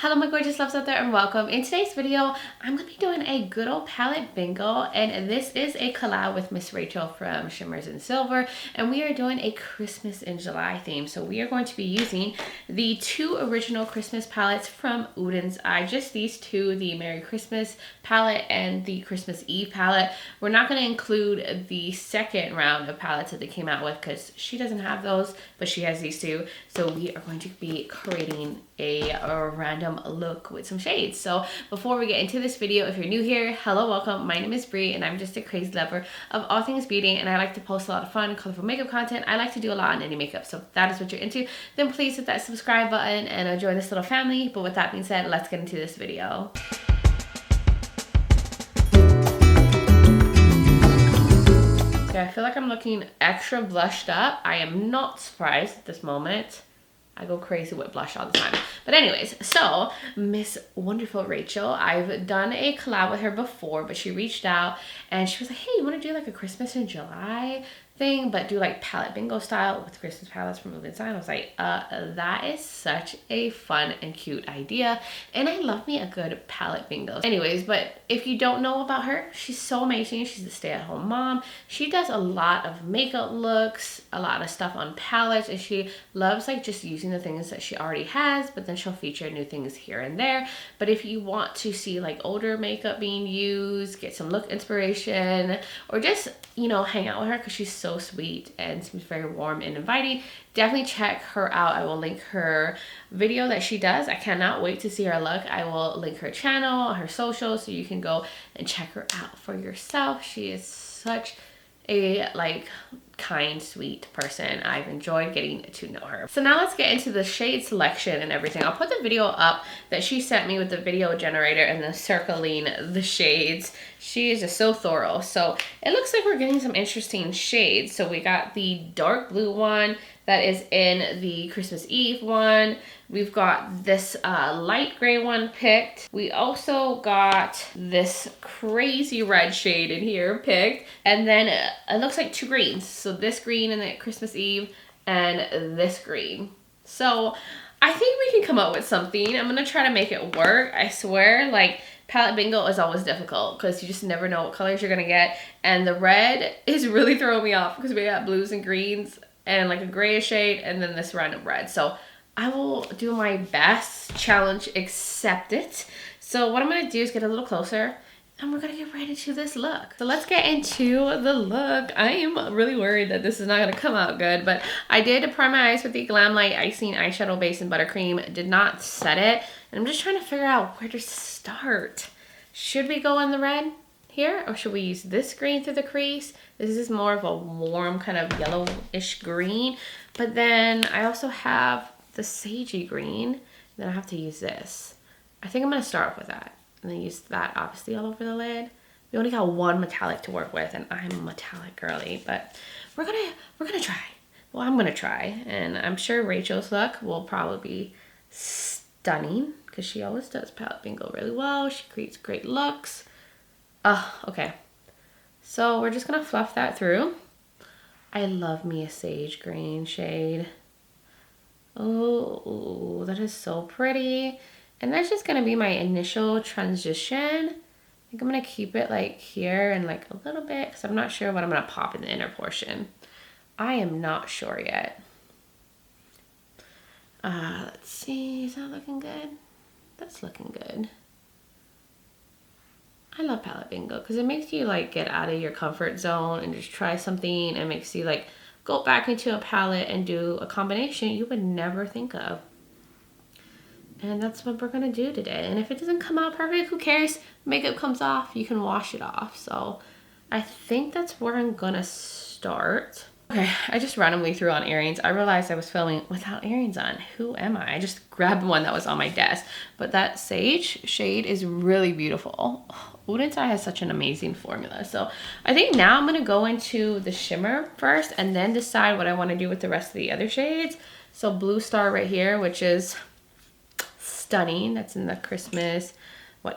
Hello my gorgeous loves out there and welcome. In today's video, I'm going to be doing a good old palette bingo, and this is a collab with Miss Rachel from Shimmers and Silver, and we are doing a Christmas in July theme. So we are going to be using the two original Christmas palettes from Oden's Eye, just these two, the Merry Christmas palette and the Christmas Eve palette. We're not going to include the second round of palettes that they came out with because she doesn't have those, but she has these two. So we are going to be creating a random look with some shades. So before we get into this video, if you're new here, hello, welcome. My name is Bri and I'm just a crazy lover of all things beauty, and I like to post a lot of fun, colorful makeup content. I like to do a lot on indie makeup. So if that is what you're into, then please hit that subscribe button and join this little family. But with that being said, let's get into this video. Okay, I feel like I'm looking extra blushed up. I am not surprised at this moment. I go crazy with blush all the time. But anyways, so Miss Wonderful Rachel, I've done a collab with her before, but she reached out and she was like, hey, you want to do like a Christmas in July thing, but do like palette bingo style with Christmas palettes from Oden Eye? I was like, that is such a fun and cute idea, and I love me a good palette bingo. Anyways, but if you don't know about her, she's so amazing. She's a stay-at-home mom. She does a lot of makeup looks, a lot of stuff on palettes, and she loves like just using the things that she already has, but then she'll feature new things here and there. But if you want to see like older makeup being used, get some look inspiration, or just, you know, hang out with her because she's so sweet and seems very warm and inviting, definitely check her out. I will link her video that she does. I cannot wait to see her look. I will link her channel, her social, so you can go and check her out for yourself. She is such a like kind, sweet person. I've enjoyed getting to know her. So now let's get into the shade selection and everything. I'll put the video up that she sent me with the video generator and then circling the shades. She is just so thorough. So it looks like we're getting some interesting shades. So we got the dark blue one that is in the Christmas Eve one. We've got this light gray one picked. We also got this crazy red shade in here picked. And then it looks like two greens. So this green in the Christmas Eve and this green. So I think we can come up with something. I'm gonna try to make it work. I swear, like, palette bingo is always difficult because you just never know what colors you're gonna get. And the red is really throwing me off because we got blues and greens and like a grayish shade and then this random red. So I will do my best. Challenge accepted. So what I'm gonna do is get a little closer and we're gonna get right into this look. So let's get into the look. I am really worried that this is not gonna come out good, but I did prime my eyes with the Glam Light Icing Eyeshadow Base in Buttercream. Did not set it. And I'm just trying to figure out where to start. Should we go in the red here, or should we use this green through the crease? This is more of a warm kind of yellowish green. But then I also have the sagey green. Then I have to use this. I think I'm gonna start off with that. And then use that obviously all over the lid. We only got one metallic to work with, and I'm a metallic girly, but we're gonna try. Well, I'm gonna try, and I'm sure Rachel's look will probably be stunning because she always does palette bingo really well. She creates great looks. Okay. So we're just gonna fluff that through. I love me a sage green shade. Oh, that is so pretty. And that's just gonna be my initial transition. I think I'm gonna keep it like here and like a little bit because I'm not sure what I'm gonna pop in the inner portion. I am not sure yet. Let's see, is that looking good? That's looking good. I love palette bingo because it makes you like get out of your comfort zone and just try something, and makes you like go back into a palette and do a combination you would never think of. And that's what we're gonna do today. And if it doesn't come out perfect, who cares? Makeup comes off, you can wash it off. So I think that's where I'm gonna start. Okay, I just randomly threw on earrings. I realized I was filming without earrings on. Who am I? I just grabbed one that was on my desk. But that sage shade is really beautiful. Oden Eye has such an amazing formula. So I think now I'm gonna go into the shimmer first and then decide what I wanna do with the rest of the other shades. So Blue Star right here, which is stunning. That's in the Christmas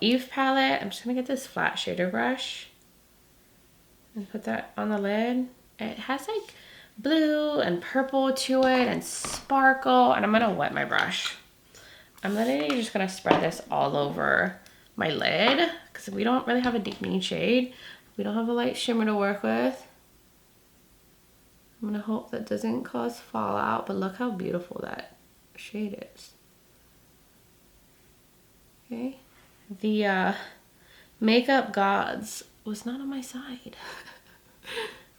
Eve palette. I'm just gonna get this flat shader brush and put that on the lid. It has like blue and purple to it and sparkle, and I'm gonna wet my brush. I'm literally just gonna spread this all over my lid because we don't really have a deepening shade. We don't have a light shimmer to work with. I'm gonna hope that doesn't cause fallout, but look how beautiful that shade is. Okay. The makeup gods was not on my side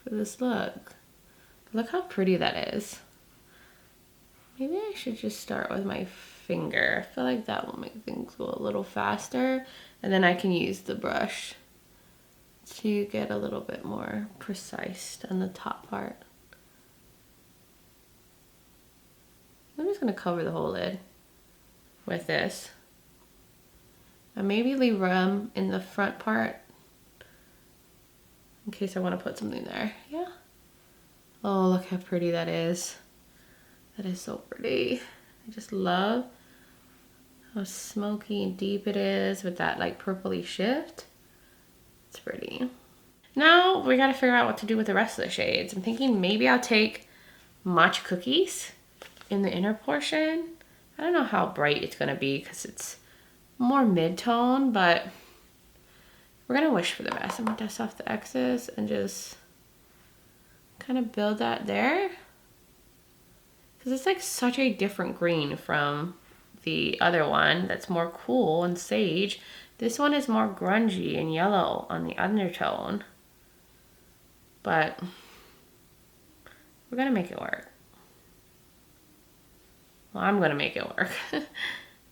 for this look. Look how pretty that is. Maybe I should just start with my finger. I feel like that will make things go a little faster. And then I can use the brush to get a little bit more precise on the top part. I'm just gonna cover the whole lid with this. And maybe leave room in the front part in case I want to put something there. Yeah. Oh, look how pretty that is. That is so pretty. I just love how smoky and deep it is with that like purpley shift. It's pretty. Now we gotta figure out what to do with the rest of the shades. I'm thinking maybe I'll take matcha cookies in the inner portion. I don't know how bright it's gonna be because it's more mid-tone, but we're gonna wish for the best. I'm gonna dust off the excess and just kind of build that there. Because it's like such a different green from the other one that's more cool and sage. This one is more grungy and yellow on the undertone. But we're gonna make it work. Well, I'm gonna make it work.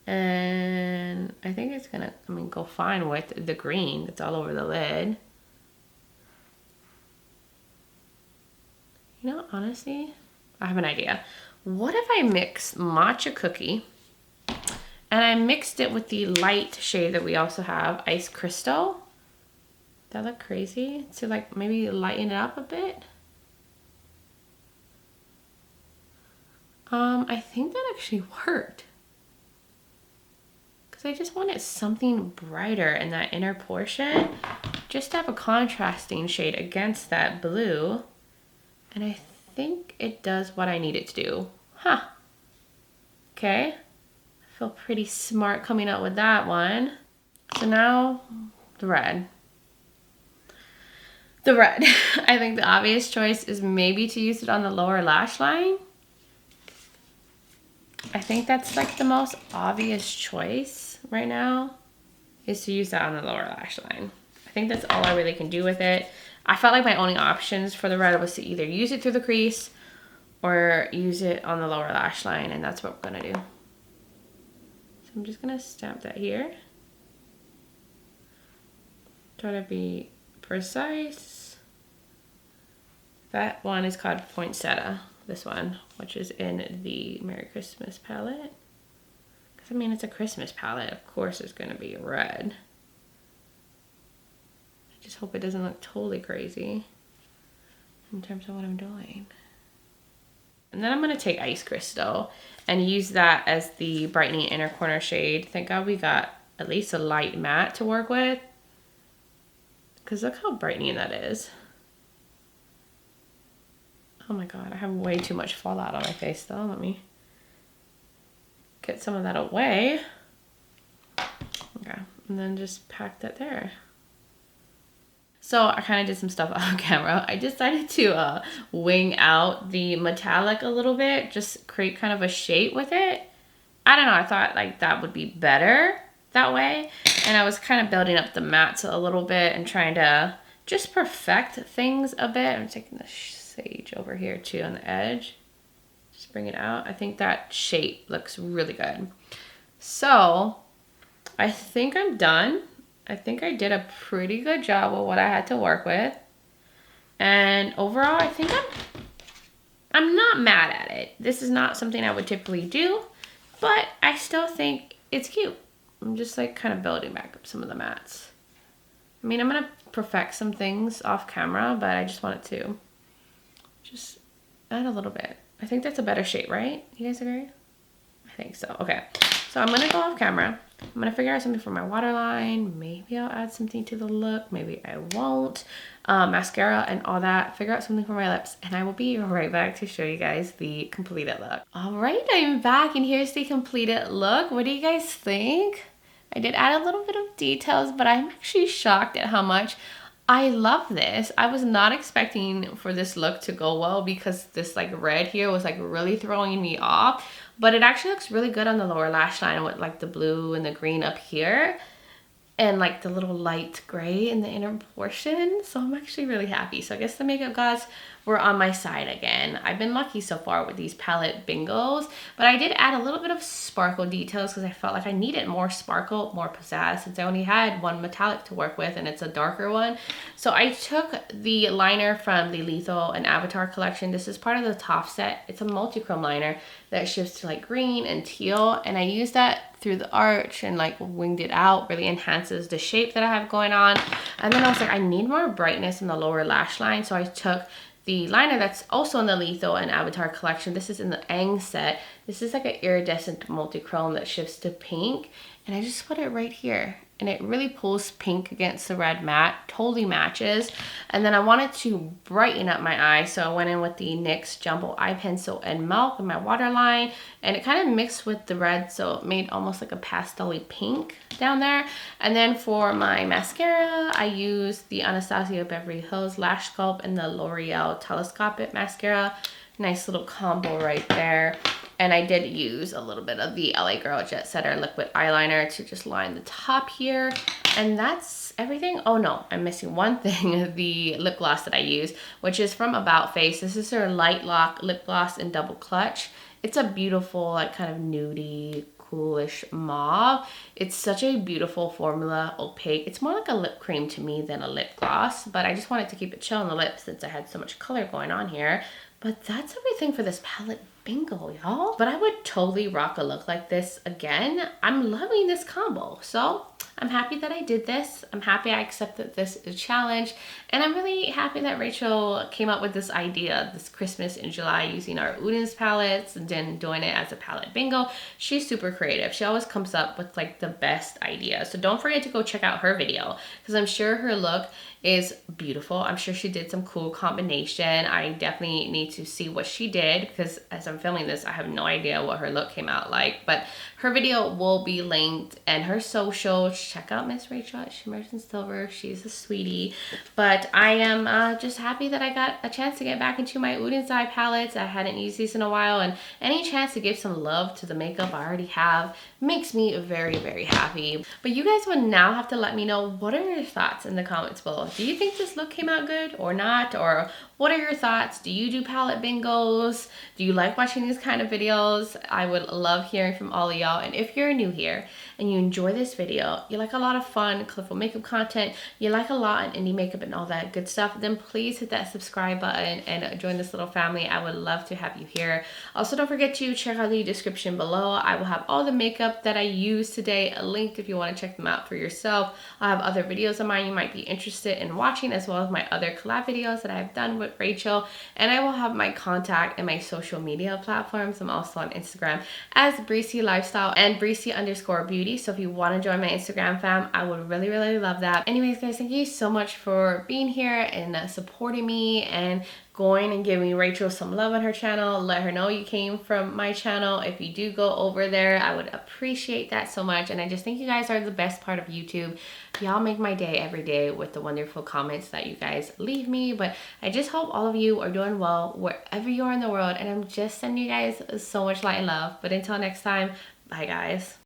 And I think it's gonna, go fine with the green that's all over the lid. You know, honestly, I have an idea. What if I mix matcha cookie and I mixed it with the light shade that we also have, Ice Crystal? That look crazy? To like maybe lighten it up a bit. I think that actually worked. Because I just wanted something brighter in that inner portion. Just to have a contrasting shade against that blue. And I think it does what I need it to do. Huh. Okay. I feel pretty smart coming out with that one. So now, the red. The red. I think the obvious choice is maybe to use it on the lower lash line. I think that's like the most obvious choice right now, is to use that on the lower lash line. I think that's all I really can do with it. I felt like my only options for the red was to either use it through the crease or use it on the lower lash line, and that's what we're gonna do. So I'm just gonna stamp that here. Try to be precise. That one is called Poinsettia, this one, which is in the Merry Christmas palette. Because it's a Christmas palette, of course it's gonna be red. I just hope it doesn't look totally crazy in terms of what I'm doing. And then I'm gonna take Ice Crystal and use that as the brightening inner corner shade. Thank God we got at least a light matte to work with. Because look how brightening that is. Oh my God, I have way too much fallout on my face though. Let me get some of that away. Okay, and then just pack that there. So I kind of did some stuff on camera. I decided to wing out the metallic a little bit, just create kind of a shape with it. I don't know, I thought like that would be better that way. And I was kind of building up the mattes a little bit and trying to just perfect things a bit. I'm taking the sage over here too on the edge. Just bring it out. I think that shape looks really good. So I think I'm done. I think I did a pretty good job with what I had to work with. And overall, I think I'm not mad at it. This is not something I would typically do, but I still think it's cute. I'm just like kind of building back up some of the mattes. I'm gonna perfect some things off camera, but I just wanted to just add a little bit. I think that's a better shape, right? You guys agree? I think so. Okay, so I'm gonna go off camera I'm gonna figure out something for my waterline. Maybe I'll add something to the look. Maybe I won't. Mascara and all that. Figure out something for my lips. And I will be right back to show you guys the completed look. All right, I'm back and here's the completed look. What do you guys think? I did add a little bit of details, but I'm actually shocked at how much I love this. I was not expecting for this look to go well because this like red here was like really throwing me off. But it actually looks really good on the lower lash line with like the blue and the green up here. And like the little light gray in the inner portion. So I'm actually really happy. So I guess the makeup gods were on my side again. I've been lucky so far with these palette bingos, but I did add a little bit of sparkle details because I felt like I needed more sparkle, more pizzazz, since I only had one metallic to work with and it's a darker one. So I took the liner from the Lethal and Avatar collection. This is part of the top set. It's a multi-chrome liner that shifts to like green and teal, and I used that through the arch and like winged it out. Really enhances the shape that I have going on. And then I was like, I need more brightness in the lower lash line, so I took the liner that's also in the Lethal and Avatar collection. This is in the Ang set. This is like an iridescent multi-chrome that shifts to pink, and I just put it right here. And it really pulls pink against the red matte, totally matches. And then I wanted to brighten up my eye, so I went in with the NYX Jumbo Eye Pencil and Milk in my waterline, and it kind of mixed with the red, so it made almost like a pastel-y pink down there. And then for my mascara, I used the Anastasia Beverly Hills Lash Sculpt and the L'Oreal Telescopic Mascara. Nice little combo right there. And I did use a little bit of the LA Girl Jet Setter liquid eyeliner to just line the top here. And that's everything. Oh no, I'm missing one thing, the lip gloss that I use, which is from About Face. This is their Light Lock lip gloss in double clutch. It's a beautiful, like kind of nudie, coolish mauve. It's such a beautiful formula, opaque. It's more like a lip cream to me than a lip gloss, but I just wanted to keep it chill on the lips since I had so much color going on here. But that's everything for this palette bingo, y'all. But I would totally rock a look like this again. I'm loving this combo. So I'm happy that I did this. I'm happy I accepted this challenge. And I'm really happy that Rachel came up with this idea this Christmas in July using our Oden's palettes and then doing it as a palette bingo. She's super creative. She always comes up with like the best ideas. So don't forget to go check out her video because I'm sure her look is beautiful. I'm sure she did some cool combination. I definitely need to see what she did because as I'm filming this, I have no idea what her look came out like. But her video will be linked and her social. Check out Miss Rachel at Shimmers and Silver. She's a sweetie. But I am just happy that I got a chance to get back into my Oden's eye palettes. I hadn't used these in a while, and any chance to give some love to the makeup I already have makes me very, very happy. But you guys would now have to let me know, what are your thoughts in the comments below? Do you think this look came out good or not? Or what are your thoughts? Do you do palette bingos? Do you like watching these kind of videos? I would love hearing from all of y'all. And if you're new here and you enjoy this video, you like a lot of fun, colorful makeup content, you like a lot in indie makeup and all that good stuff, then please hit that subscribe button and join this little family. I would love to have you here. Also, don't forget to check out the description below. I will have all the makeup that I used today linked if you want to check them out for yourself. I have other videos of mine you might be interested in watching, as well as my other collab videos that I've done with Rachel. And I will have my contact and my social media platforms. I'm also on Instagram as Breezy Lifestyle and Breezy_Beauty. So if you want to join my Instagram fam, I would really, really love that. Anyways, guys, thank you so much for being here and supporting me and going and giving Rachel some love on her channel. Let her know you came from my channel. If you do go over there, I would appreciate that so much. And I just think you guys are the best part of YouTube. Y'all make my day every day with the wonderful comments that you guys leave me. But I just hope all of you are doing well wherever you are in the world. And I'm just sending you guys so much light and love. But until next time, bye guys.